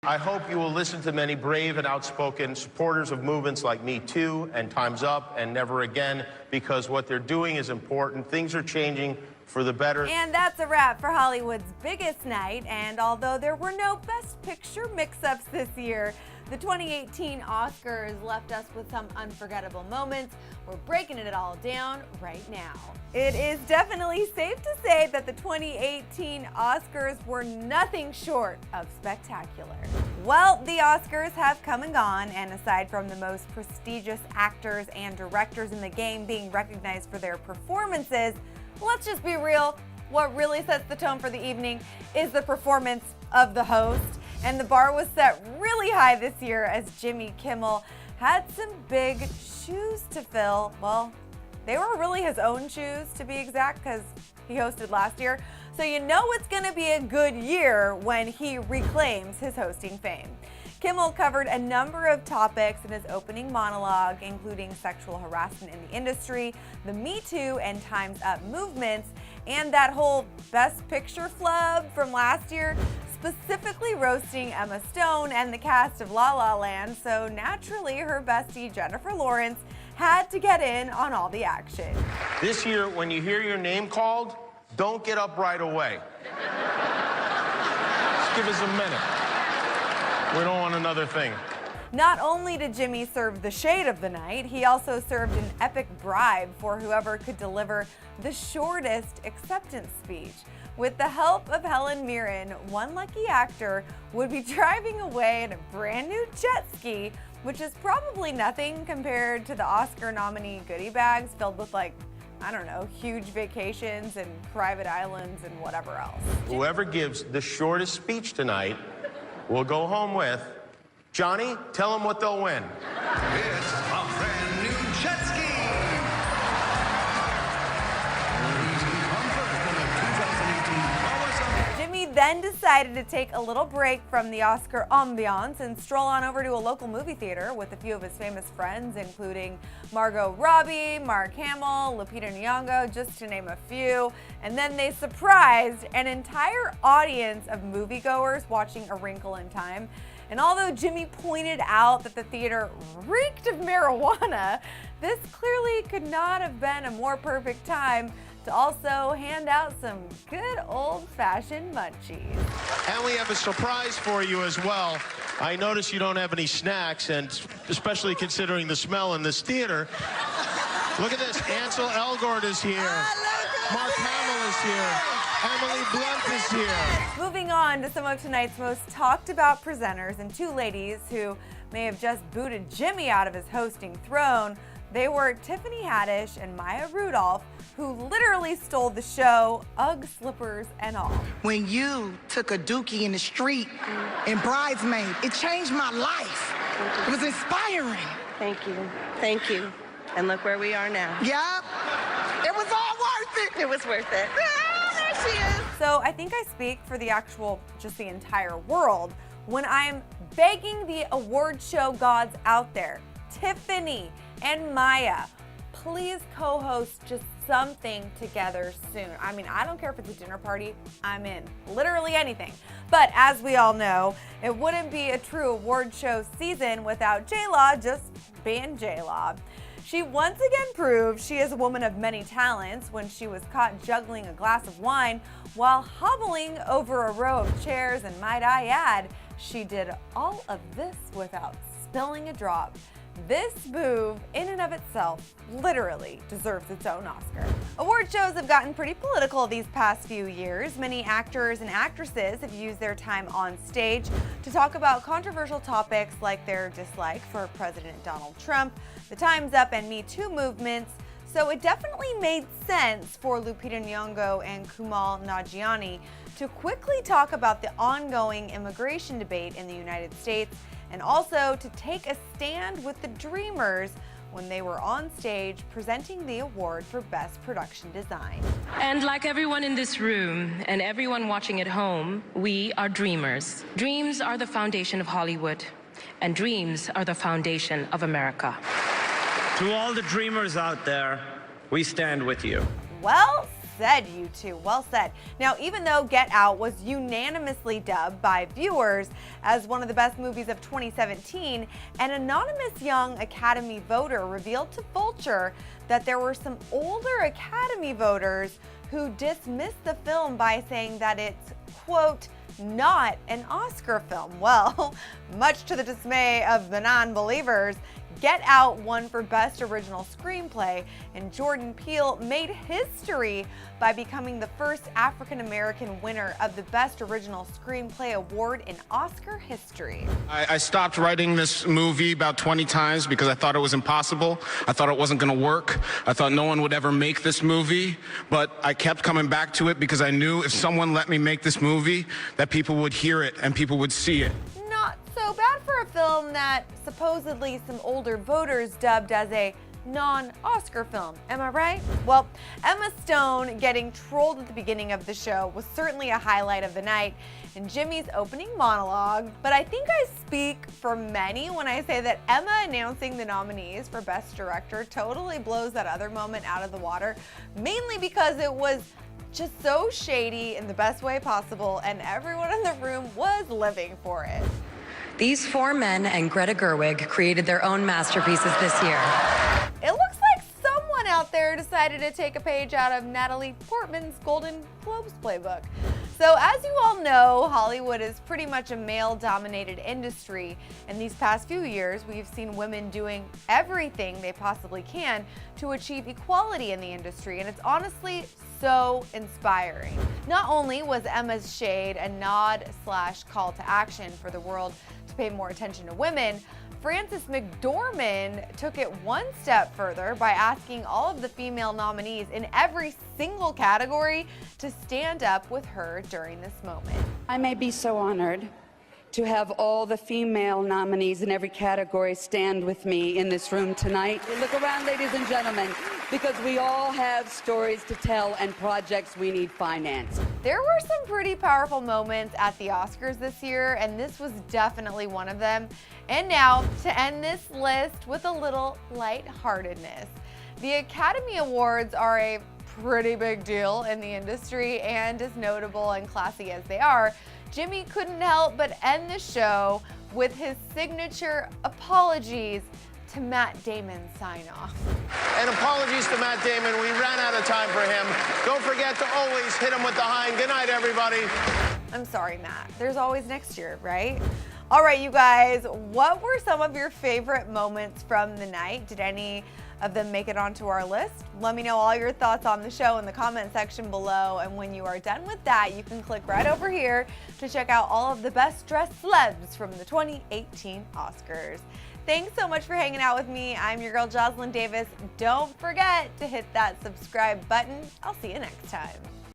I hope you will listen to many brave and outspoken supporters of movements like Me Too and Time's Up and Never Again, because what they're doing is important. Things are changing for the better. And that's a wrap for Hollywood's biggest night. And although there were no Best Picture mix-ups this year, the 2018 Oscars left us with some unforgettable moments. We're breaking it all down right now. It is definitely safe to say that the 2018 Oscars were nothing short of spectacular. Well, the Oscars have come and gone, and aside from the most prestigious actors and directors in the game being recognized for their performances, let's just be real, what really sets the tone for the evening is the performance of the host. And the bar was set really high this year as Jimmy Kimmel had some big shoes to fill. Well, they were really his own shoes, to be exact, because he hosted last year. So you know it's going to be a good year when he reclaims his hosting fame. Kimmel covered a number of topics in his opening monologue, including sexual harassment in the industry, the Me Too and Time's Up movements, and that whole Best Picture flub from last year, specifically roasting Emma Stone and the cast of La La Land, so naturally her bestie Jennifer Lawrence had to get in on all the action. This year, when you hear your name called, don't get up right away. Just give us a minute. We don't want another thing. Not only did Jimmy serve the shade of the night, he also served an epic bribe for whoever could deliver the shortest acceptance speech. With the help of Helen Mirren, one lucky actor would be driving away in a brand new jet ski, which is probably nothing compared to the Oscar nominee goodie bags filled with, like, I don't know, huge vacations and private islands and whatever else. Whoever gives the shortest speech tonight will go home with, Johnny, tell them what they'll win. It's a brand new jet ski. Jimmy then decided to take a little break from the Oscar ambiance and stroll on over to a local movie theater with a few of his famous friends, including Margot Robbie, Mark Hamill, Lupita Nyong'o, just to name a few. And then they surprised an entire audience of moviegoers watching A Wrinkle in Time. And although Jimmy pointed out that the theater reeked of marijuana, this clearly could not have been a more perfect time to also hand out some good old-fashioned munchies. And we have a surprise for you as well. I notice you don't have any snacks, and especially considering the smell in this theater. Look at this. Ansel Elgort is here. Mark Hamill is here. Emily Blunt is here. Moving on to some of tonight's most talked about presenters, and two ladies who may have just booted Jimmy out of his hosting throne. They were Tiffany Haddish and Maya Rudolph, who literally stole the show, Ugg slippers and all. When you took a dookie in the street in Bridesmaid, it changed my life. It was inspiring. Thank you. Thank you. And look where we are now. Yep. It was all worth it. It was worth it. Ah, there she is. So I think I speak for the entire world when I'm begging the award show gods out there, Tiffany and Maya, please co-host just something together soon. I mean, I don't care if it's a dinner party, I'm in. Literally anything. But as we all know, it wouldn't be a true award show season without J-Law just being J-Law. She once again proved she is a woman of many talents when she was caught juggling a glass of wine while hobbling over a row of chairs, and might I add, she did all of this without spilling a drop. This move, in and of itself, literally deserves its own Oscar. Award shows have gotten pretty political these past few years. Many actors and actresses have used their time on stage to talk about controversial topics like their dislike for President Donald Trump, the Time's Up and Me Too movements. So it definitely made sense for Lupita Nyong'o and Kumail Nanjiani to quickly talk about the ongoing immigration debate in the United States, and also to take a stand with the Dreamers when they were on stage presenting the award for Best Production Design. And like everyone in this room and everyone watching at home, we are dreamers. Dreams are the foundation of Hollywood, and dreams are the foundation of America. To all the dreamers out there, we stand with you. Well, said, you two. Well said. Now, even though Get Out was unanimously dubbed by viewers as one of the best movies of 2017, an anonymous young Academy voter revealed to Vulture that there were some older Academy voters who dismissed the film by saying that it's, quote, not an Oscar film. Well, much to the dismay of the non-believers, Get Out won for Best Original Screenplay, and Jordan Peele made history by becoming the first African-American winner of the Best Original Screenplay award in Oscar history. I stopped writing this movie about 20 times because I thought it was impossible. I thought it wasn't going to work. I thought no one would ever make this movie, but I kept coming back to it because I knew if someone let me make this movie, that people would hear it and people would see it. Not so bad for a film that supposedly some older voters dubbed as a non-Oscar film, am I right? Well, Emma Stone getting trolled at the beginning of the show was certainly a highlight of the night in Jimmy's opening monologue, but I think I speak for many when I say that Emma announcing the nominees for Best Director totally blows that other moment out of the water, mainly because it was just so shady in the best way possible, and everyone in the room was living for it. These four men and Greta Gerwig created their own masterpieces this year. It looks like someone out there decided to take a page out of Natalie Portman's Golden Globes playbook. So as you all know, Hollywood is pretty much a male-dominated industry. In these past few years, we've seen women doing everything they possibly can to achieve equality in the industry, and it's honestly so inspiring. Not only was Emma's shade a nod/call to action for the world to pay more attention to women, Frances McDormand took it one step further by asking all of the female nominees in every single category to stand up with her during this moment. I may be so honored to have all the female nominees in every category stand with me in this room tonight. Look around, ladies and gentlemen, because we all have stories to tell and projects we need financed. There were some pretty powerful moments at the Oscars this year, and this was definitely one of them. And now, to end this list with a little lightheartedness. The Academy Awards are a pretty big deal in the industry, and as notable and classy as they are, Jimmy couldn't help but end the show with his signature apologies to Matt Damon's sign-off. And apologies to Matt Damon. We ran out of time for him. Don't forget to always hit him with the high. Good night, everybody. I'm sorry, Matt. There's always next year, right? All right, you guys, what were some of your favorite moments from the night? Did any of them make it onto our list? Let me know all your thoughts on the show in the comment section below. And when you are done with that, you can click right over here to check out all of the best dressed celebs from the 2018 Oscars. Thanks so much for hanging out with me. I'm your girl, Jocelyn Davis. Don't forget to hit that subscribe button. I'll see you next time.